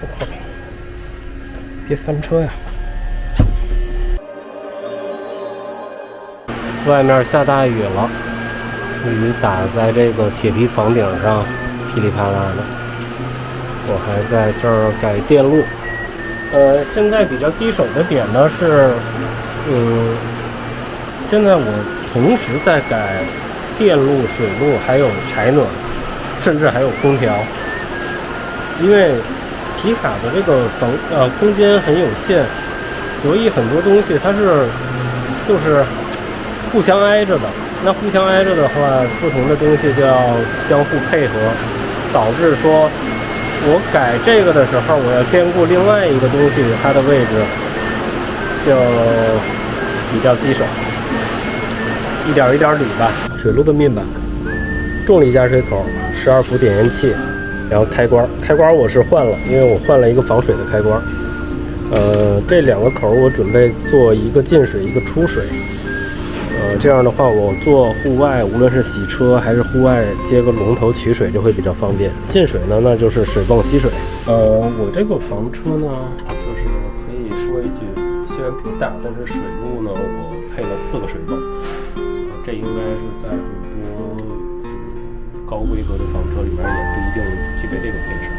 我靠！别翻车呀！外面下大雨了，雨打在这个铁皮房顶上，噼里啪啦的。我还在这儿改电路。现在比较棘手的点呢是，现在我同时在改电路、水路，还有柴暖，甚至还有空调。因为皮卡的这个空间很有限，所以很多东西它是就是互相挨着的。那互相挨着的话，不同的东西就要相互配合，导致说我改这个的时候，我要兼顾另外一个东西它的位置，就比较棘手。一点一点捋吧。水路的面板，重力加水口，12伏点烟器，然后开关我是换了，因为我换了一个防水的开关。这两个口我准备做一个进水，一个出水。这样的话，我做户外，无论是洗车还是户外接个龙头取水就会比较方便。进水呢，那就是水泵吸水。我这个房车呢，就是可以说一句，虽然不大，但是水路呢，我配了4个水泵。这应该是在很多高规格的房车里面也不一定具备这个配置。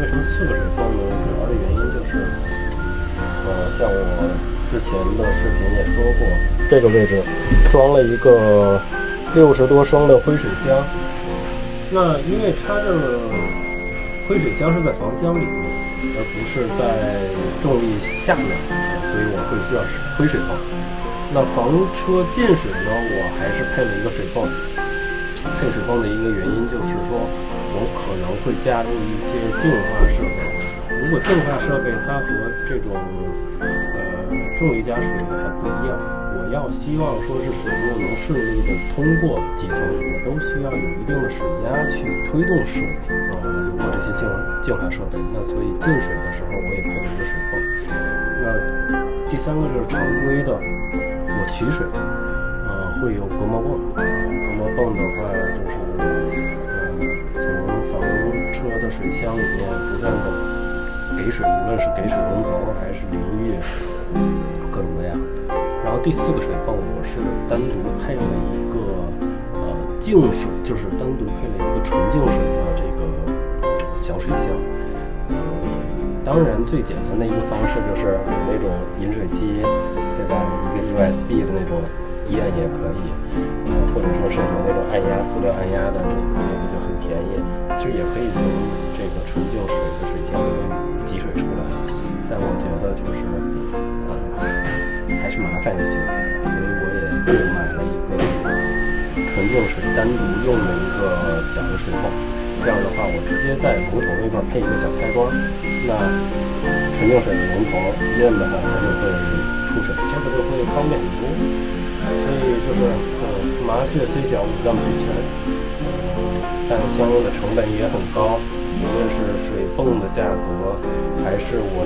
为什么4个水泵呢？主要的原因就是，像我之前的视频也说过，这个位置装了一个60多升的灰水箱。那因为它这个灰水箱是在房厢里面，而不是在重力下面，所以我会需要灰水泵。那房车进水呢，我还是配了一个水泵。配水泵的一个原因就是说，我可能会加入一些净化设备。如果净化设备它和这种重力加水还不一样，我要希望说是水路能顺利的通过几层，我都需要有一定的水压去推动水。有过这些净化设备，那所以进水的时候我也配了一个水泵。那第3个就是常规的，我取水，会有隔膜泵。隔膜泵的话就是从房车的水箱里面不断的给水，无论是给水龙头还是淋浴，各种各样。然后第4个水泵我是单独配了一个净水，就是单独配了一个纯净水的这个小水箱。当然最简单的一个方式就是有那种饮水机，对吧？一个 USB 的那种一按也可以，或者说是有那种按压塑料按压的那个就很便宜。其实也可以从这个纯净水的水箱里面挤水出来，但我觉得就是还是麻烦一些，所以我也又买了一个纯净水单独用的一个小的水泵。这样的话，我直接在龙头那块配一个小开关，那纯净水的龙头一摁的话，它就会出水，这个就会方便很多。所以就是麻雀虽小，五脏俱全，但相应的成本也很高。无论是水泵的价格，还是我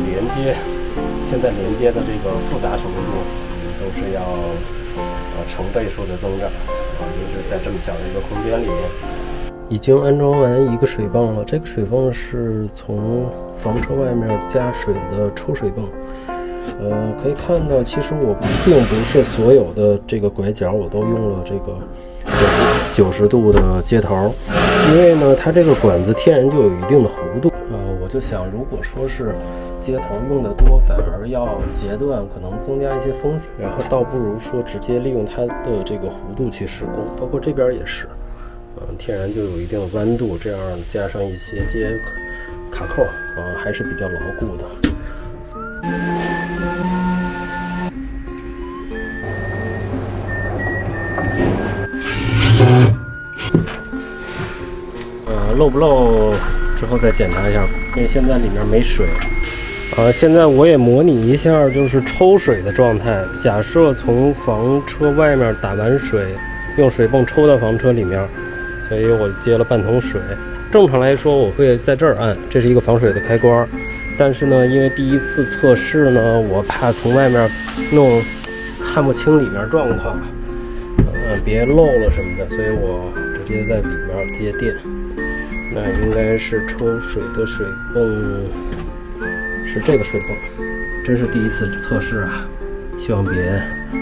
现在连接的这个复杂程度，都是要成倍数的增长。尤其是在这么小的一个空间里面。已经安装完一个水泵了，这个水泵是从房车外面加水的抽水泵。可以看到，其实我并不是所有的这个拐角我都用了这个90度的接头，因为呢，它这个管子天然就有一定的弧度。我就想，如果说是接头用的多，反而要截断，可能增加一些风险，然后倒不如说直接利用它的这个弧度去施工，包括这边也是。天然就有一定的弯度，这样加上一些接卡扣，还是比较牢固的。漏不漏之后再检查一下，因为现在里面没水。现在我也模拟一下，就是抽水的状态。假设从房车外面打完水，用水泵抽到房车里面。所以我接了半桶水。正常来说，我会在这儿按，这是一个防水的开关。但是呢，因为第一次测试呢，我怕从外面弄看不清里面状况，别漏了什么的，所以我直接在里面接电。那应该是抽水的水泵，是这个水泵，真是第一次测试啊，希望别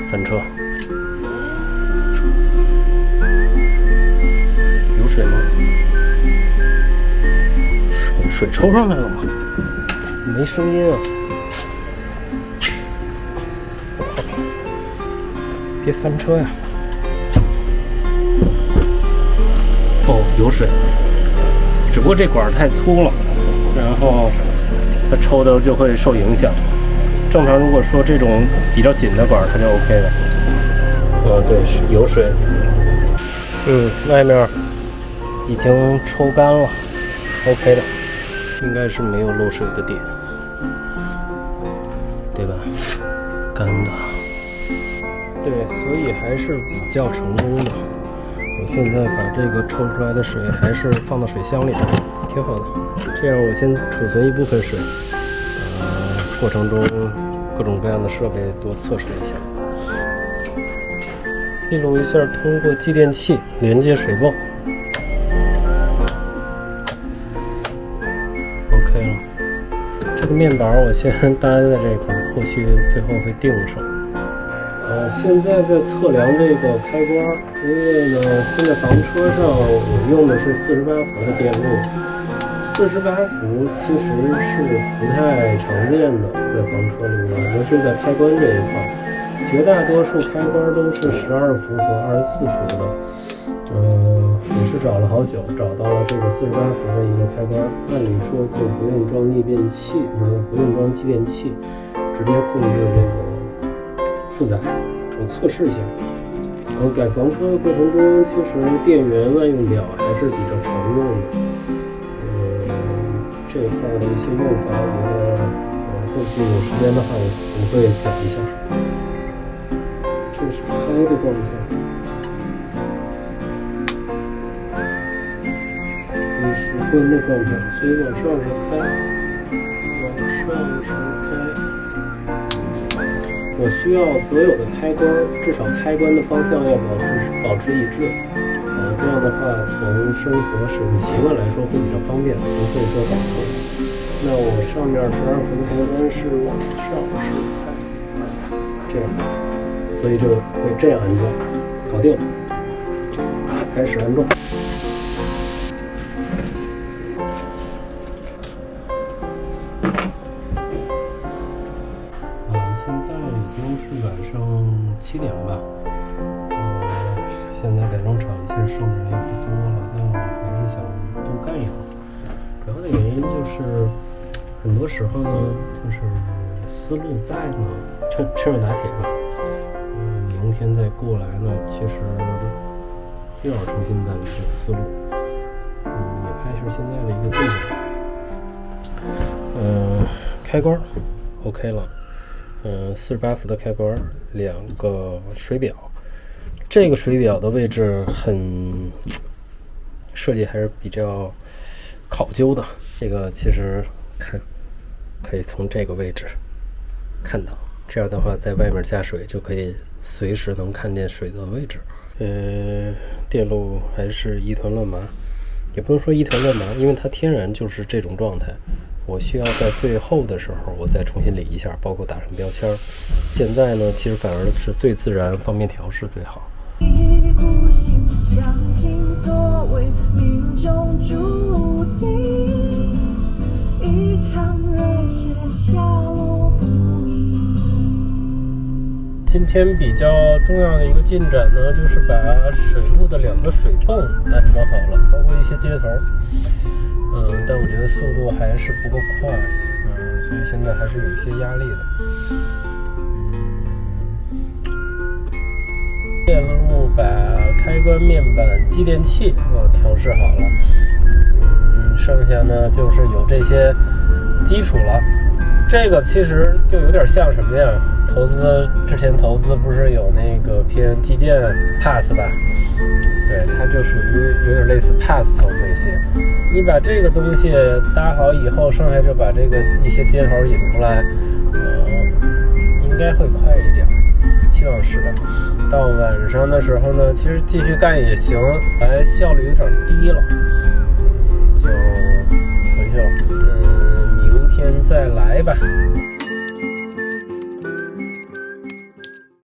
翻车。有水吗？水抽上来了吗？没声音啊！别翻车呀！哦，有水，只不过这管太粗了，然后它抽的就会受影响。正常如果说这种比较紧的管，它就 OK 的。对，有水。外面已经抽干了 ，OK 的，应该是没有漏水的点，对吧？干的。对，所以还是比较成功的。我现在把这个抽出来的水还是放到水箱里边，挺好的。这样我先储存一部分水，过程中各种各样的设备多测试一下，记录一下通过继电器连接水泵。OK 了，这个面板我先搭在这块，后续最后会钉上。现在在测量这个开关，因为呢，现在房车上我用的是48伏的电路，48伏其实是不太常见的，在房车里面，尤其是在开关这一块，绝大多数开关都是12伏和24伏的。也是找了好久，找到了这个48伏的一个开关，按理说就不用装逆变器，不用装继电器，直接控制这个负载。我测试一下。然后改房车的过程中，其实电源万用表还是比较常用的。这一块的一些用法，我觉得后续有时间的话，我会讲一下。这是开的状态，这是关的状态，所以往上是开，往上是开。我需要所有的开关，至少开关的方向要保持一致，这样的话从生活使用习惯来说会比较方便，不会说搞错。那我上面12伏的开关是往上是开，这样，所以就会这样安装，搞定了，开始安装。晚上7点吧，现在改装厂其实剩的人也不多了，但我还是想多干一会儿。主要的原因就是很多时候呢，就是思路在呢，趁热打铁吧。明天再过来呢，其实又要重新再捋这个思路。也拍一下现在的一个进展。开关 OK 了。48伏的开关，2个水表，这个水表的位置设计还是比较考究的。这个其实可以从这个位置看到，这样的话在外面加水就可以随时能看见水的位置。电路还是一团乱麻，也不能说一团乱麻，因为它天然就是这种状态。我需要在最后的时候我再重新理一下，包括打上标签。现在呢，其实反而是最自然，方便调试最好。一股心相信作为命中注定，一场热血下落不明。今天比较重要的一个进展呢，就是把水路的2个水泵安装好了，包括一些接头。但我觉得速度还是不够快，所以现在还是有一些压力的。电路把开关、面板、继电器调试好了，剩下呢就是有这些基础了。这个其实就有点像什么呀？之前投资不是有那个偏基建 pass 吧？对，它就属于有点类似 pass 层那些。你把这个东西搭好以后，剩下就把这个一些接头引出来，应该会快一点，希望是的。到晚上的时候呢，其实继续干也行，效率有点低了，就天再来吧。